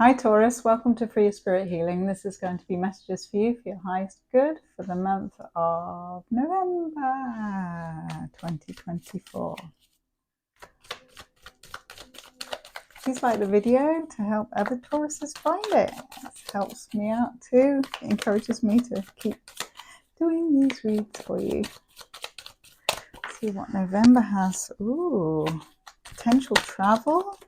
Hi Taurus, welcome to Free Your Spirit Healing. This is going to be messages for you for your highest good for the month of November 2024. Please like the video to help other Tauruses find it. It helps me out too. It encourages me to keep doing these reads for you. Let's see what November has. Ooh, potential travel.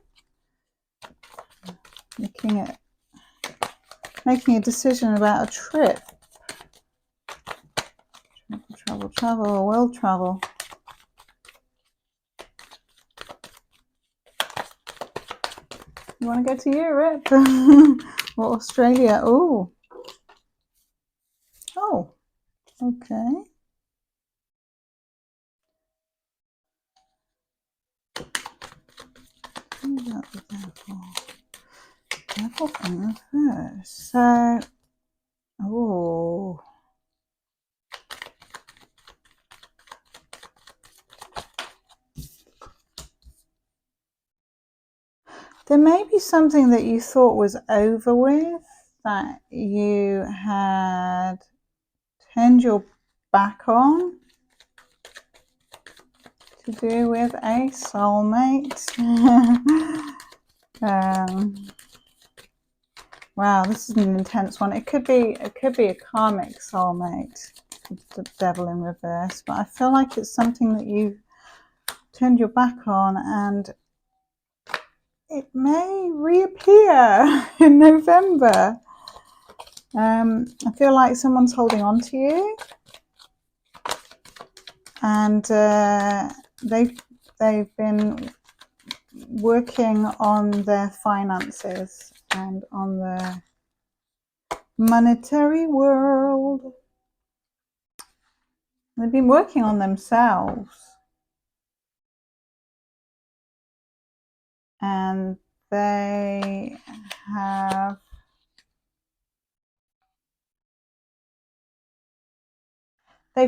Making a decision about a trip. Travel, or world travel. You want to go to Europe or Australia? Oh, okay. What about the devil? Devil in reverse. So, there may be something that you thought was over with, that you had turned your back on, to do with a soulmate. Wow, this is an intense one. It could be a karmic soulmate, the devil in reverse, but I feel like it's something that you've turned your back on, and it may reappear in November. I feel like someone's holding on to you, and they've been working on their finances and on the monetary world. They've been working on themselves, and they've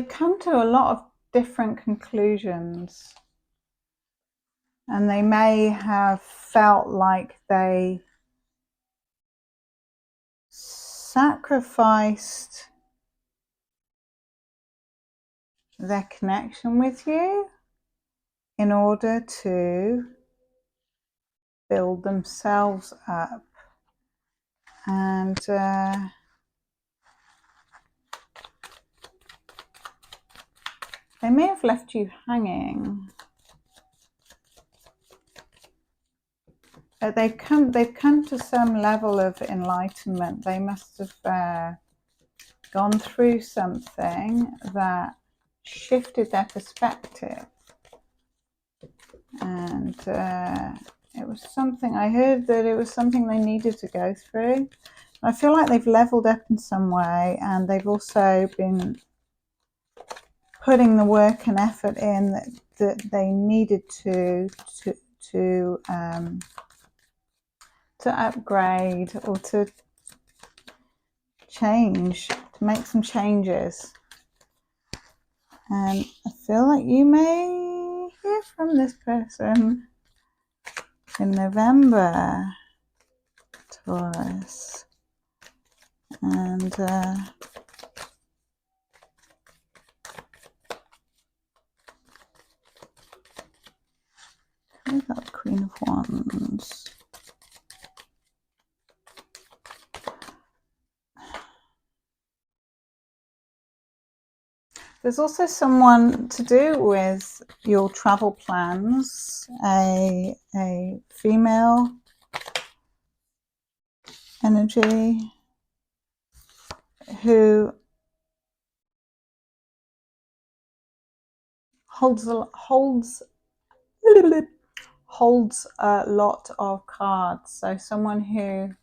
come to a lot of different conclusions, and they may have felt like they sacrificed their connection with you in order to build themselves up, and they may have left you hanging. They've come to some level of enlightenment. They must have gone through something that shifted their perspective, and it was something, I heard that it was something they needed to go through. I feel like they've leveled up in some way, and they've also been putting the work and effort in that they needed to upgrade, or to change, to make some changes. And I feel like you may hear from this person in November, Taurus. And we got Queen of Wands. There's also someone to do with your travel plans, a female energy who holds a lot of cards. So someone who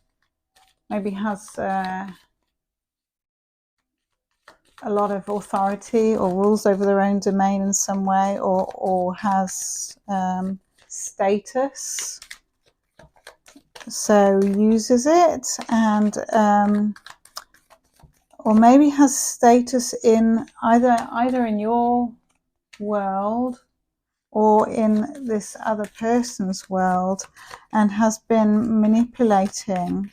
maybe has a lot of authority or rules over their own domain in some way, or has status, so uses it, and or maybe has status in either in your world or in this other person's world and has been manipulating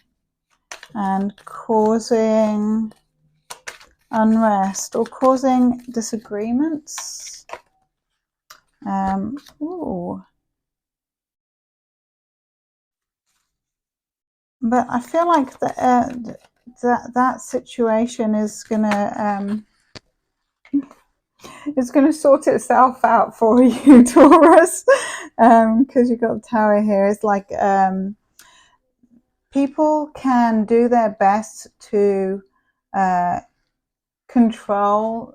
and causing unrest or causing disagreements. Ooh. But I feel like that situation is gonna it's gonna sort itself out for you, Taurus, because you've got the Tower here. It's like people can do their best to control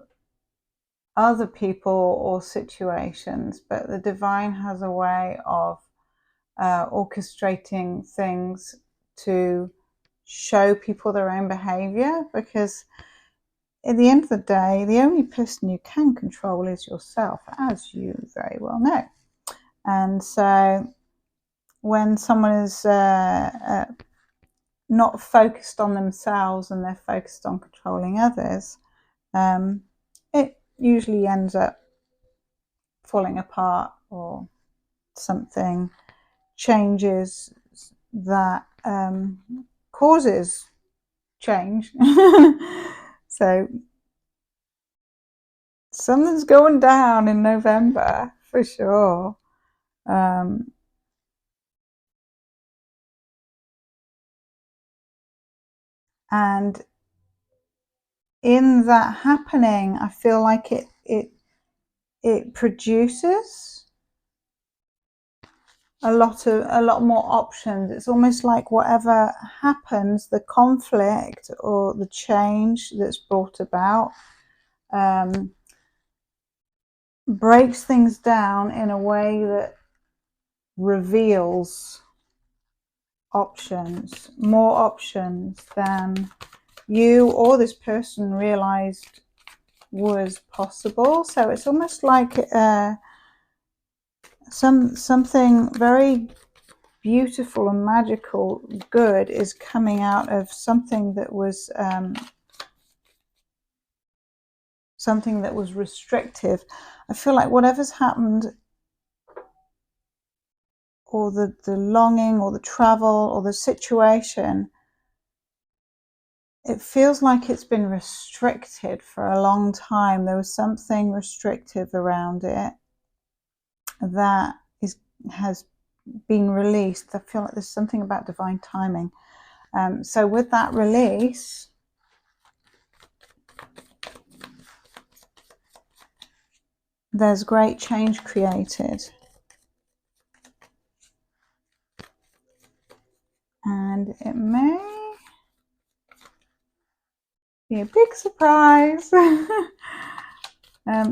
other people or situations, but the divine has a way of orchestrating things to show people their own behavior, because at the end of the day, the only person you can control is yourself, as you very well know. And so when someone is not focused on themselves and they're focused on controlling others, it usually ends up falling apart, or something changes that causes change. So something's going down in November for sure. And in that happening, I feel like it produces a lot more options. It's almost like whatever happens, the conflict or the change that's brought about breaks things down in a way that reveals options, more options than you or this person realized was possible. So it's almost like something very beautiful and magical good is coming out of something that was restrictive. I feel like whatever's happened, or the longing or the travel or the situation, it feels like it's been restricted for a long time. There was something restrictive around it that has been released. I feel like there's something about divine timing. So with that release, there's great change created. And it may be a big surprise.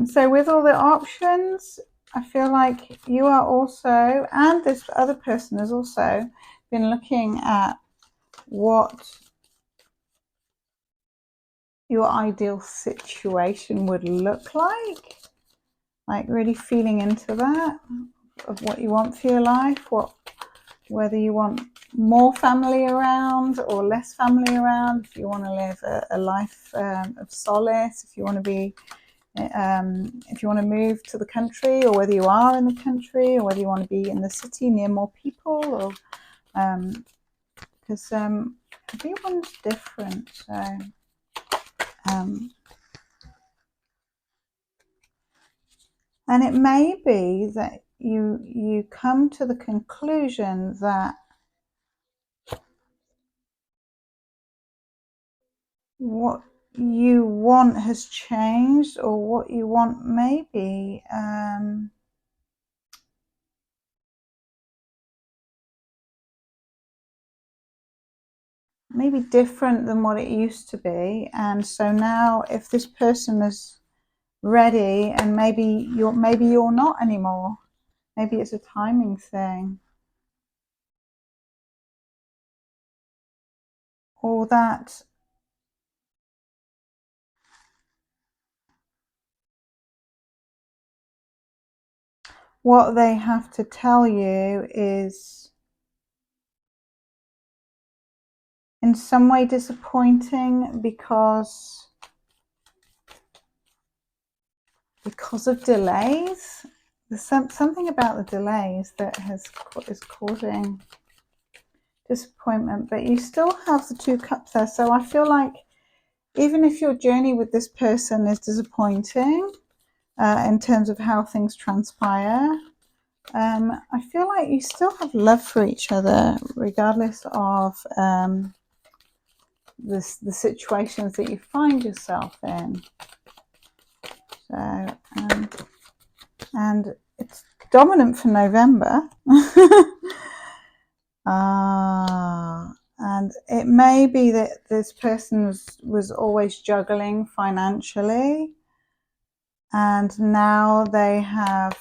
So with all the options, I feel like you are also, and this other person has also been looking at what your ideal situation would look like really feeling into that, of what you want for your life, whether you want more family around or less family around, if you want to live a life of solace, if you want to be if you want to move to the country, or whether you are in the country, or whether you want to be in the city near more people, or because everyone's different. So and it may be that you come to the conclusion that what you want has changed, or what you want maybe maybe different than what it used to be. And so now, if this person is ready, and maybe you're not anymore, maybe it's a timing thing, or that what they have to tell you is in some way disappointing, because of delays. there's something about the delays that is causing disappointment, but you still have the 2 cups there. So I feel like even if your journey with this person is disappointing in terms of how things transpire, I feel like you still have love for each other, regardless of the situations that you find yourself in. So, and it's dominant for November. And it may be that this person was always juggling financially, and now they have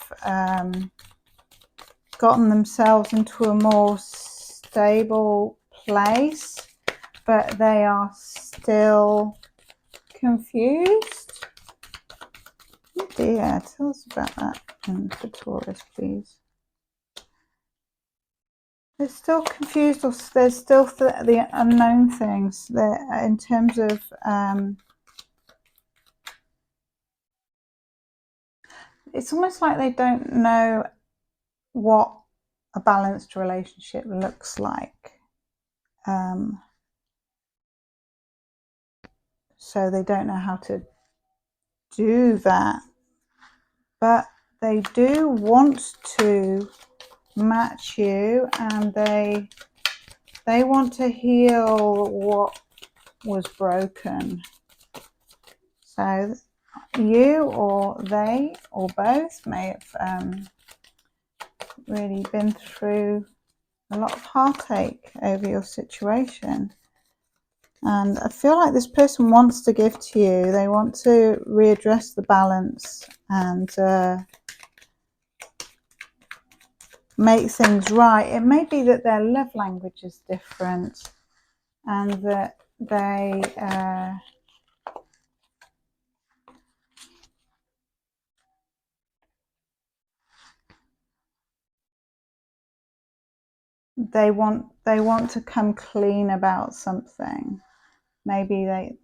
gotten themselves into a more stable place, but they are still confused. Oh dear, tell us about that for Taurus, please. They're still confused, or there's still the unknown things there in terms of it's almost like they don't know what a balanced relationship looks like. So they don't know how to do that, but they do want to match you, and they want to heal what was broken. So you or they or both may have really been through a lot of heartache over your situation. And I feel like this person wants to give to you. They want to readdress the balance and make things right. It may be that their love language is different, and that they want to come clean about something. Maybe they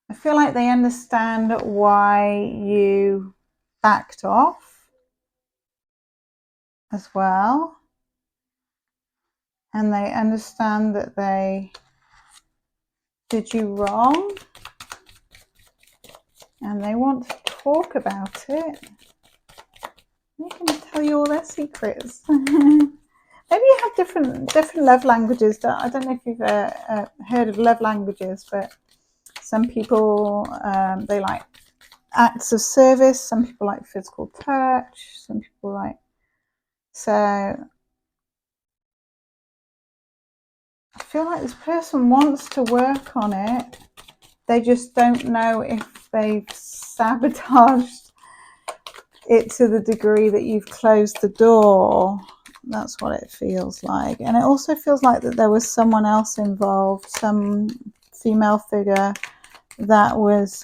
I feel like they understand why you backed off as well, and they understand that they did you wrong, and they want to talk about it. They can tell you all their secrets. Maybe you have different love languages. I don't know if you've heard of love languages, but some people they like acts of service. Some people like physical touch. Some people like, so I feel like this person wants to work on it. They just don't know if they've sabotaged it to the degree that you've closed the door. That's what it feels like. And it also feels like that there was someone else involved, some female figure that was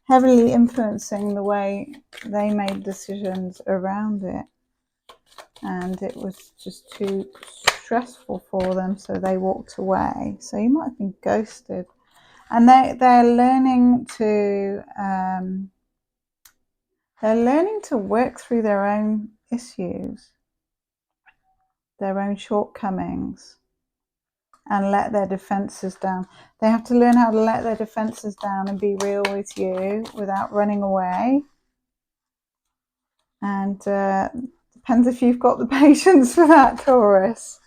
heavily influencing the way they made decisions around it, and it was just too stressful for them, so they walked away. So you might have been ghosted, and they're learning to work through their own issues, their own shortcomings, and let their defenses down. They have to learn how to let their defenses down and be real with you without running away. And depends if you've got the patience for that, Taurus.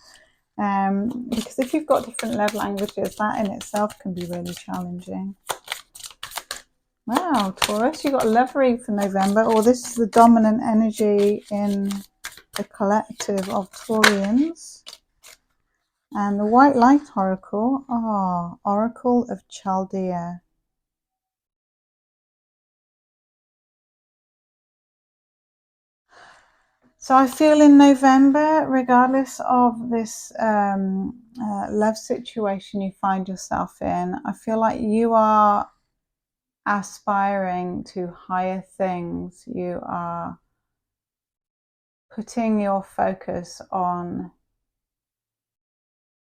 Because if you've got different love languages, that in itself can be really challenging. Wow, Taurus, you've got a love read for November, or this is the dominant energy in the collective of Taurians. And the White Light Oracle, Oracle of Chaldea. So I feel in November, regardless of this love situation you find yourself in, I feel like you are aspiring to higher things. You are putting your focus on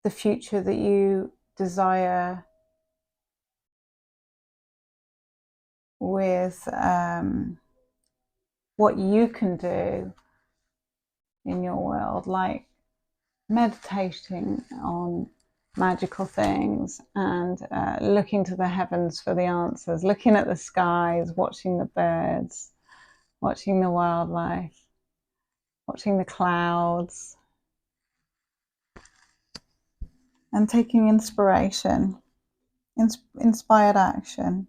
the future that you desire with what you can do in your world, like meditating on magical things and looking to the heavens for the answers, looking at the skies, watching the birds, watching the wildlife, watching the clouds, and taking inspiration, inspired action.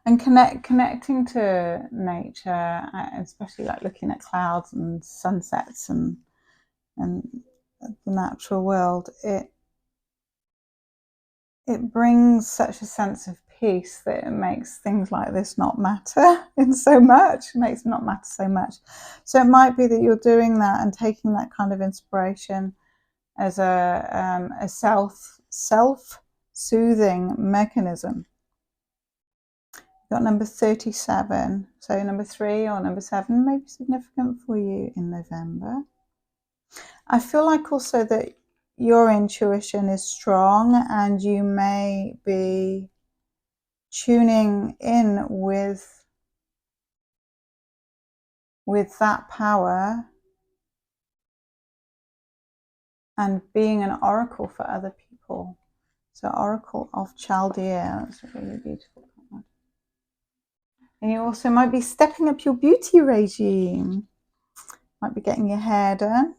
And connecting to nature, especially like looking at clouds and sunsets and the natural world, it brings such a sense of peace that it makes things like this not matter so much. It makes it not matter so much. So it might be that you're doing that and taking that kind of inspiration as a self-soothing mechanism. Got number 37, so number 3 or number 7 may be significant for you in November. I feel like also that your intuition is strong and you may be tuning in with that power and being an oracle for other people. So Oracle of Chaldea, that's a really beautiful card. And you also might be stepping up your beauty regime. Might be getting your hair done.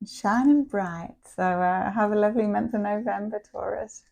Shining bright. So have a lovely month of November, Taurus.